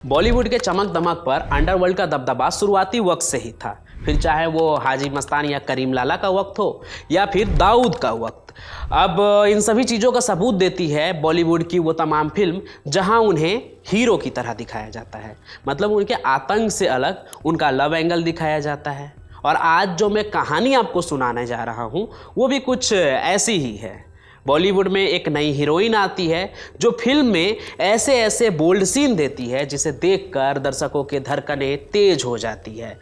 बॉलीवुड के चमक दमक पर अंडरवर्ल्ड का दबदबा शुरुआती वक्त से ही था। फिर चाहे वो हाजी मस्तान या करीम लाला का वक्त हो या फिर दाऊद का वक्त। अब इन सभी चीज़ों का सबूत देती है बॉलीवुड की वो तमाम फिल्म जहां उन्हें हीरो की तरह दिखाया जाता है। मतलब उनके आतंक से अलग उनका लव एंगल दिखाया जाता है। और आज जो मैं कहानी आपको सुनाने जा रहा हूँ वो भी कुछ ऐसी ही है। बॉलीवुड में एक नई हीरोइन आती है जो फिल्म में ऐसे ऐसे बोल्ड सीन देती है जिसे देखकर दर्शकों के धड़कनें तेज हो जाती है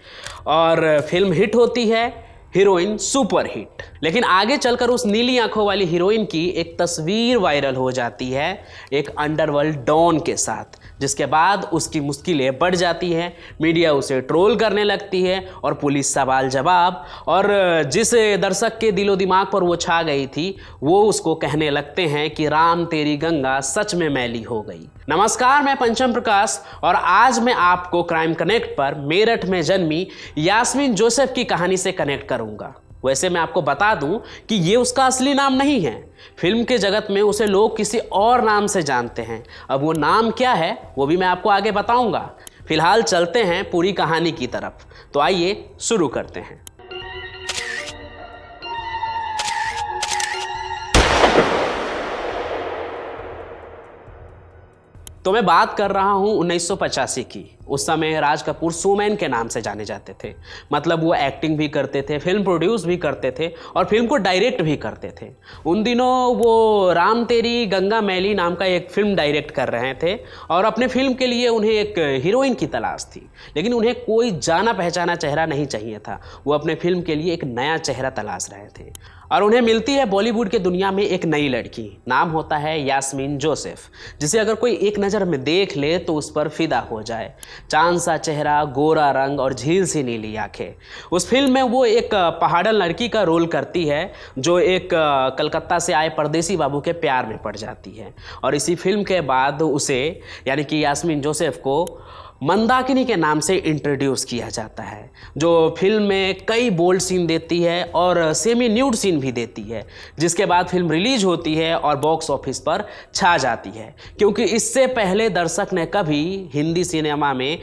और फिल्म हिट होती है, हीरोइन सुपर हिट। लेकिन आगे चलकर उस नीली आंखों वाली हीरोइन की एक तस्वीर वायरल हो जाती है एक अंडरवर्ल्ड डॉन के साथ, जिसके बाद उसकी मुश्किलें बढ़ जाती हैं। मीडिया उसे ट्रोल करने लगती है और पुलिस सवाल जवाब, और जिस दर्शक के दिलो दिमाग पर वो छा गई थी वो उसको कहने लगते हैं कि राम तेरी गंगा सच में मैली हो गई। नमस्कार, मैं पंचम प्रकाश और आज मैं आपको क्राइम कनेक्ट पर मेरठ में जन्मी यास्मीन जोसेफ की कहानी से कनेक्ट करूंगा। वैसे मैं आपको बता दूं कि ये उसका असली नाम नहीं है। फिल्म के जगत में उसे लोग किसी और नाम से जानते हैं। अब वो नाम क्या है वो भी मैं आपको आगे बताऊंगा। फिलहाल चलते हैं पूरी कहानी की तरफ। तो आइए शुरू करते हैं। तो मैं बात कर रहा हूं 1985 की। उस समय राज कपूर शोमैन के नाम से जाने जाते थे। मतलब वो एक्टिंग भी करते थे, फिल्म प्रोड्यूस भी करते थे और फिल्म को डायरेक्ट भी करते थे। उन दिनों वो राम तेरी गंगा मैली नाम का एक फिल्म डायरेक्ट कर रहे थे और अपने फिल्म के लिए उन्हें एक हीरोइन की तलाश थी। लेकिन उन्हें कोई जाना पहचाना चेहरा नहीं चाहिए था। वो अपने फिल्म के लिए एक नया चेहरा तलाश रहे थे और उन्हें मिलती है बॉलीवुड के दुनिया में एक नई लड़की। नाम होता है यास्मीन जोसेफ, जिसे अगर कोई एक नज़र में देख ले तो उस पर फिदा हो जाए। चांद सा चेहरा, गोरा रंग और झील सी नीली आंखें। उस फिल्म में वो एक पहाड़न लड़की का रोल करती है जो एक कलकत्ता से आए परदेसी बाबू के प्यार में पड़ जाती है। और इसी फिल्म के बाद उसे यानी कि यास्मीन जोसेफ को मंदाकिनी के नाम से इंट्रोड्यूस किया जाता है, जो फिल्म में कई बोल्ड सीन देती है और सेमी न्यूड सीन भी देती है, जिसके बाद फिल्म रिलीज होती है और बॉक्स ऑफिस पर छा जाती है। क्योंकि इससे पहले दर्शक ने कभी हिंदी सिनेमा में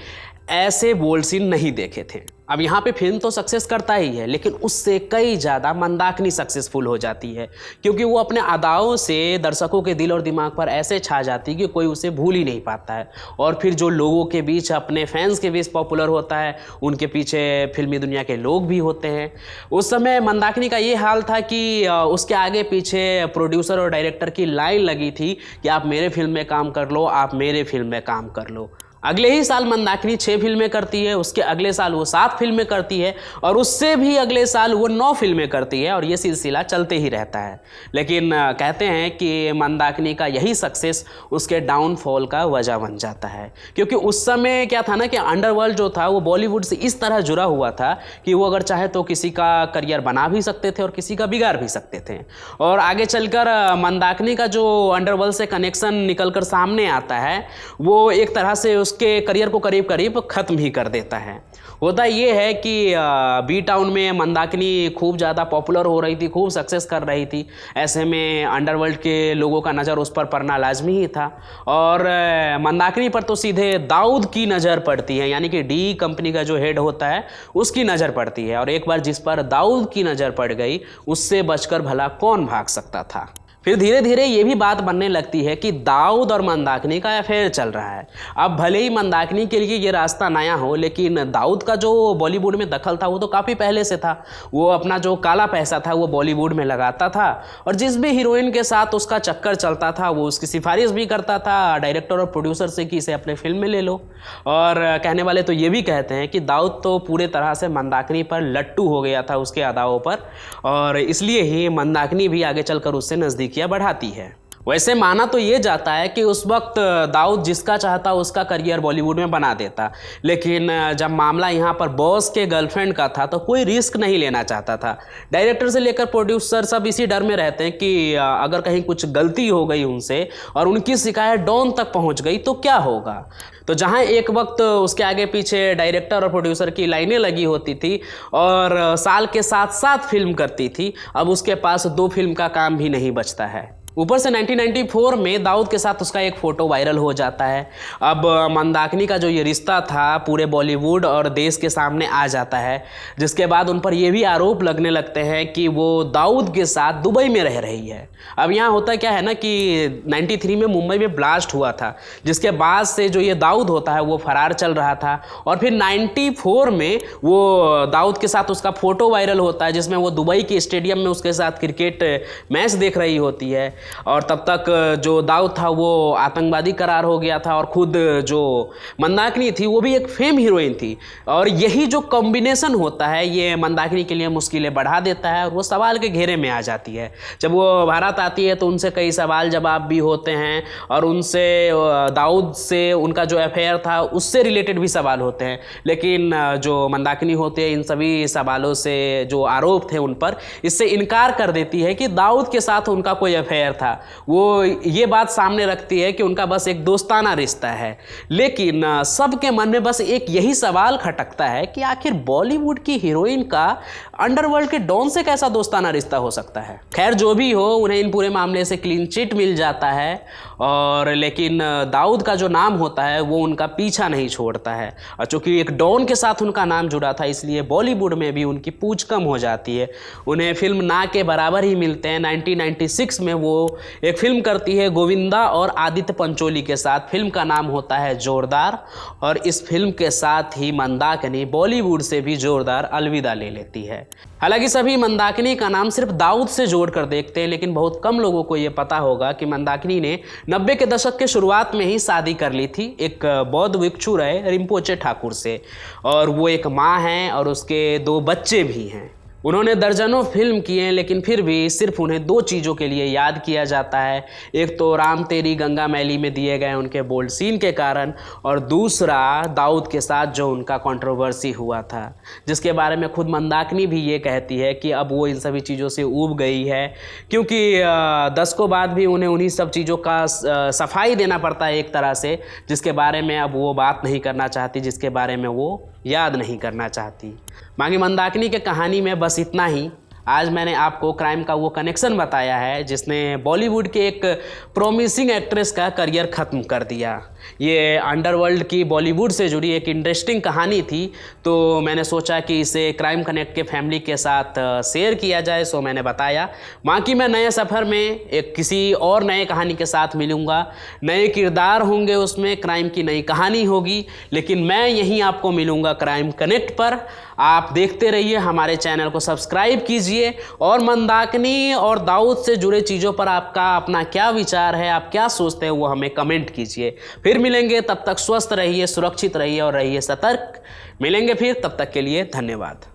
ऐसे बोल्ड सीन नहीं देखे थे। अब यहाँ पे फिल्म तो सक्सेस करता ही है, लेकिन उससे कई ज़्यादा मंदाकिनी सक्सेसफुल हो जाती है, क्योंकि वो अपने अदाओं से दर्शकों के दिल और दिमाग पर ऐसे छा जाती है कि कोई उसे भूल ही नहीं पाता है। और फिर जो लोगों के बीच, अपने फैंस के बीच पॉपुलर होता है, उनके पीछे फिल्मी दुनिया के लोग भी होते हैं। उस समय मंदाकिनी का ये हाल था कि उसके आगे पीछे प्रोड्यूसर और डायरेक्टर की लाइन लगी थी कि आप मेरे फिल्म में काम कर लो, आप मेरे फिल्म में काम कर लो। अगले ही साल मंदाकिनी 6 फिल्में करती है, उसके अगले साल वो 7 फिल्में करती है और उससे भी अगले साल वो 9 फिल्में करती है और ये सिलसिला चलते ही रहता है। लेकिन कहते हैं कि मंदाकिनी का यही सक्सेस उसके डाउनफॉल का वजह बन जाता है। क्योंकि उस समय क्या था ना कि अंडरवर्ल्ड जो था वो बॉलीवुड से इस तरह जुड़ा हुआ था कि वो अगर चाहे तो किसी का करियर बना भी सकते थे और किसी का बिगाड़ भी सकते थे। और आगे चलकर मंदाकिनी का जो अंडरवर्ल्ड से कनेक्शन निकल कर सामने आता है वो एक तरह से के करियर को करीब करीब ख़त्म ही कर देता है। होता ये है कि बी टाउन में मंदाकिनी खूब ज़्यादा पॉपुलर हो रही थी, खूब सक्सेस कर रही थी। ऐसे में अंडरवर्ल्ड के लोगों का नज़र उस पर पड़ना लाजमी ही था और मंदाकिनी पर तो सीधे दाऊद की नज़र पड़ती है, यानी कि डी कंपनी का जो हेड होता है उसकी नज़र पड़ती है। और एक बार जिस पर दाऊद की नज़र पड़ गई उससे बचकर भला कौन भाग सकता था। फिर धीरे धीरे ये भी बात बनने लगती है कि दाऊद और मंदाकिनी का अफेयर चल रहा है। अब भले ही मंदाकिनी के लिए ये रास्ता नया हो, लेकिन दाऊद का जो बॉलीवुड में दखल था वो तो काफ़ी पहले से था। वो अपना जो काला पैसा था वो बॉलीवुड में लगाता था और जिस भी हीरोइन के साथ उसका चक्कर चलता था वो उसकी सिफारिश भी करता था डायरेक्टर और प्रोड्यूसर से कि इसे अपने फिल्म में ले लो। और कहने वाले तो ये भी कहते हैं कि दाऊद तो पूरे तरह से मंदाकिनी पर लट्टू हो गया था उसके अदाओं पर, और इसलिए ही मंदाकिनी भी आगे चलकर उससे नज़दीक बढ़ाती है। वैसे माना तो ये जाता है कि उस वक्त दाऊद जिसका चाहता उसका करियर बॉलीवुड में बना देता, लेकिन जब मामला यहाँ पर बॉस के गर्लफ्रेंड का था तो कोई रिस्क नहीं लेना चाहता था। डायरेक्टर से लेकर प्रोड्यूसर सब इसी डर में रहते हैं कि अगर कहीं कुछ गलती हो गई उनसे और उनकी शिकायत डॉन तक पहुँच गई तो क्या होगा। तो जहाँ एक वक्त उसके आगे पीछे डायरेक्टर और प्रोड्यूसर की लाइनें लगी होती थी और साल के साथ साथ फिल्म करती थी, अब उसके पास 2 फिल्म का काम भी नहीं बचता है। ऊपर से 1994 में दाऊद के साथ उसका एक फ़ोटो वायरल हो जाता है। अब मंदाकिनी का जो ये रिश्ता था पूरे बॉलीवुड और देश के सामने आ जाता है, जिसके बाद उन पर ये भी आरोप लगने लगते हैं कि वो दाऊद के साथ दुबई में रह रही है। अब यहाँ होता क्या है ना कि 93 में मुंबई में ब्लास्ट हुआ था, जिसके बाद से जो ये दाऊद होता है वो फरार चल रहा था, और फिर 94 में वो दाऊद के साथ उसका फ़ोटो वायरल होता है जिसमें वो दुबई के स्टेडियम में उसके साथ क्रिकेट मैच देख रही होती है। और तब तक जो दाऊद था वो आतंकवादी करार हो गया था, और खुद जो मंदाकिनी थी वो भी एक फेम हीरोइन थी। और यही जो कॉम्बिनेशन होता है ये मंदाकिनी के लिए मुश्किलें बढ़ा देता है, और वो सवाल के घेरे में आ जाती है। जब वो भारत आती है तो उनसे कई सवाल जवाब भी होते हैं, और उनसे दाऊद से उनका जो अफेयर था उससे रिलेटेड भी सवाल होते हैं। लेकिन जो मंदाकिनी होती है इन सभी सवालों से, जो आरोप थे उन पर, इससे इनकार कर देती है कि दाऊद के साथ उनका कोई अफेयर था। वो ये बात सामने रखती है कि उनका बस एक दोस्ताना रिश्ता है। लेकिन सबके मन में बस एक यही सवाल खटकता है कि आखिर बॉलीवुड की हीरोइन का अंडरवर्ल्ड के डॉन से कैसा दोस्ताना रिश्ता हो सकता है। खैर जो भी हो, उन्हें इन पूरे मामले से क्लीन चिट मिल जाता है, और लेकिन दाऊद का जो नाम होता है वो उनका पीछा नहीं छोड़ता है। और चूंकि एक डॉन के साथ उनका नाम जुड़ा था, इसलिए बॉलीवुड में भी उनकी पूछ कम हो जाती है। उन्हें फिल्म ना के बराबर ही मिलते हैं। 1996 में वो एक फिल्म करती है गोविंदा और आदित्य पंचोली के साथ। फिल्म का नाम होता है जोरदार, और इस फिल्म के साथ ही मंदाकिनी बॉलीवुड से भी जोरदार अलविदा ले लेती है। हालांकि सभी मंदाकिनी का नाम सिर्फ दाऊद से जोड़कर देखते हैं, लेकिन बहुत कम लोगों को ये पता होगा कि मंदाकिनी ने 90 के दशक के शुरुआत में ही शादी कर ली थी एक बौद्ध भिक्षु रहे रिम्पोचे ठाकुर से, और वो एक माँ हैं और उसके 2 बच्चे भी हैं। उन्होंने दर्जनों फिल्म किए, लेकिन फिर भी सिर्फ उन्हें 2 चीज़ों के लिए याद किया जाता है। एक तो राम तेरी गंगा मैली में दिए गए उनके बोल्ड सीन के कारण, और दूसरा दाऊद के साथ जो उनका कंट्रोवर्सी हुआ था, जिसके बारे में खुद मंदाकिनी भी ये कहती है कि अब वो इन सभी चीज़ों से ऊब गई है, क्योंकि दशकों बाद भी उन्हें उन्हीं सब चीज़ों का सफाई देना पड़ता है एक तरह से, जिसके बारे में अब वो बात नहीं करना चाहती, जिसके बारे में वो याद नहीं करना चाहती। बाकी मंदाकिनी के कहानी में बस इतना ही। आज मैंने आपको क्राइम का वो कनेक्शन बताया है जिसने बॉलीवुड के एक प्रॉमिसिंग एक्ट्रेस का करियर ख़त्म कर दिया। ये अंडरवर्ल्ड की बॉलीवुड से जुड़ी एक इंटरेस्टिंग कहानी थी, तो मैंने सोचा कि इसे क्राइम कनेक्ट के फैमिली के साथ शेयर किया जाए, सो मैंने बताया। बाकी मैं नए सफ़र में एक किसी और नए कहानी के साथ मिलूँगा। नए किरदार होंगे, उसमें क्राइम की नई कहानी होगी, लेकिन मैं यहीं आपको मिलूँगा क्राइम कनेक्ट पर। आप देखते रहिए, हमारे चैनल को सब्सक्राइब कीजिए, और मंदाकिनी और दाऊद से जुड़े चीज़ों पर आपका अपना क्या विचार है, आप क्या सोचते हैं, वो हमें कमेंट कीजिए। फिर मिलेंगे, तब तक स्वस्थ रहिए, सुरक्षित रहिए और रहिए सतर्क। मिलेंगे फिर, तब तक के लिए धन्यवाद।